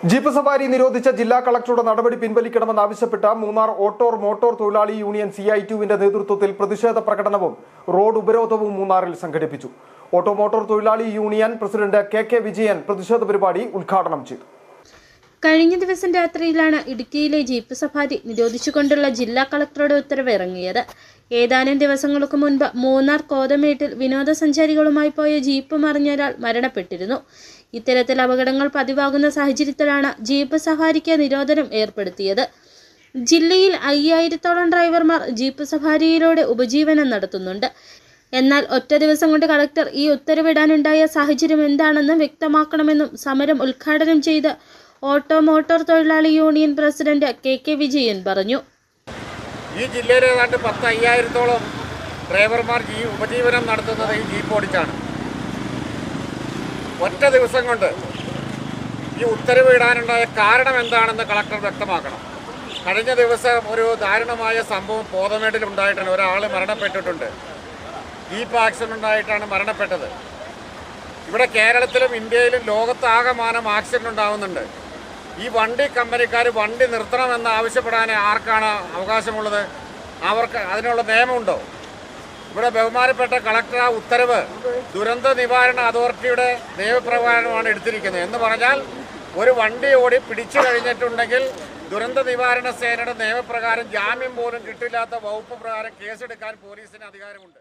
Jeep സവാരി നിരോധിച്ച ജില്ലാ കളക്ടറുടെ നടപടി പിൻവലിക്കണമെന്നാവശ്യപ്പെട്ട മൂന്നാർ മോട്ടോർ തൊഴിലാളി യൂണിയൻ CITUവിന്റെ നേതൃത്വത്തിൽ പ്രതിഷേധ പ്രകടനവും റോഡ് ഉപരോധവും മൂന്നാറിൽ സംഘടിപ്പിച്ചു. മോട്ടോർ തൊഴിലാളി യൂണിയൻ പ്രസിഡന്റ് KK വിജയൻ പ്രതിഷേധ പരിപാടി ഉദ്ഘാടനം ചെയ്തു. കഴിഞ്ഞ ദിവസം രാത്രിയിലാണ് ഇടുക്കിയിലെ ജീപ്പ് സഫാരി നിരോധിച്ചുകൊണ്ടുള്ള ജില്ലാ കളക്ടറുടെ ഉത്തരവ് ഇറങ്ങിയത്. ഏതാനും ദിവസങ്ങൾക്ക് മുൻപ് മൂന്നാർ കോതമേട്ടിൽ വിനോദസഞ്ചാരികളുമായി പോയ ജീപ്പ് മറിഞ്ഞൊരാൾ മരണപ്പെട്ടിരുന്നു. ഇത്തരത്തിൽ അപകടങ്ങൾ പതിവാകുന്ന സാഹചര്യത്തിലാണ് ജീപ്പ് സഫാരിക്ക് നിരോധനം ഏർപ്പെടുത്തിയത്. ജില്ലയിൽ 5000-ഓളം ഡ്രൈവർമാർ ജീപ്പ് സഫാരിയിലൂടെ ഉപജീവനം നടത്തുന്നുണ്ട്. എന്നാൽ ഒറ്റ ദിവസം കൊണ്ട് കളക്ടർ ഈ ഉത്തരവിടാനുണ്ടായ സാഹചര്യം എന്താണെന്ന് വ്യക്തമാക്കണമെന്നും സമരം ഉദ്ഘാടനം ചെയ്ത് മോട്ടോർ തൊഴിലാളി യൂണിയൻ പ്രസിഡന്റ് KK വിജയൻ പറഞ്ഞു. ഈ ജില്ലയിൽ ഏതാണ്ട് 5000-ഓളം ഡ്രൈവർമാർ ഉപജീവനം നടത്തുന്നത് ഈ ജീപ്പ് ഓടിച്ചാണ്. ഒറ്റ ദിവസം കൊണ്ട് ഈ ഉത്തരവ് ഇടാനുണ്ടായ കാരണം എന്താണെന്ന് കളക്ടർ വ്യക്തമാക്കണം. കഴിഞ്ഞ ദിവസം ഒരു ദാരുണമായ സംഭവം കോതമേട്ടിൽ ഉണ്ടായിട്ടുണ്ട്. ഒരാൾ മരണപ്പെട്ടിട്ടുണ്ട്. ജീപ്പ് ആക്സിഡൻ്റ് ഉണ്ടായിട്ടാണ് മരണപ്പെട്ടത്. ഇവിടെ കേരളത്തിലും ഇന്ത്യയിലും ലോകത്താകമാനം ആക്സിഡൻ്റ് ഉണ്ടാകുന്നുണ്ട്. ഈ വണ്ടി കമ്പനിക്കാർ വണ്ടി നിർത്തണമെന്ന് ആവശ്യപ്പെടാൻ ആർക്കാണ് അവകാശമുള്ളത്? അവർക്ക് അതിനുള്ള നിയമമുണ്ടോ? ഇവിടെ ബഹുമാനപ്പെട്ട കളക്ടർ ആ ഉത്തരവ് ദുരന്ത നിവാരണ അതോറിറ്റിയുടെ നിയമപ്രകാരമാണ് എടുത്തിരിക്കുന്നത്. എന്ന് പറഞ്ഞാൽ ഒരു വണ്ടി ഓടി പിടിച്ചു കഴിഞ്ഞിട്ടുണ്ടെങ്കിൽ ദുരന്ത നിവാരണ സേനയുടെ നിയമപ്രകാരം ജാമ്യം പോലും കിട്ടില്ലാത്ത വകുപ്പ് പ്രകാരം കേസെടുക്കാൻ പോലീസിന് അധികാരമുണ്ട്.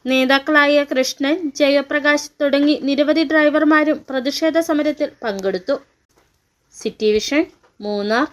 നേതാക്കളായ കൃഷ്ണൻ, ജയപ്രകാശ് തുടങ്ങി നിരവധി ഡ്രൈവർമാരും പ്രതിഷേധ സമരത്തിൽ പങ്കെടുത്തു. City vision, Munnar.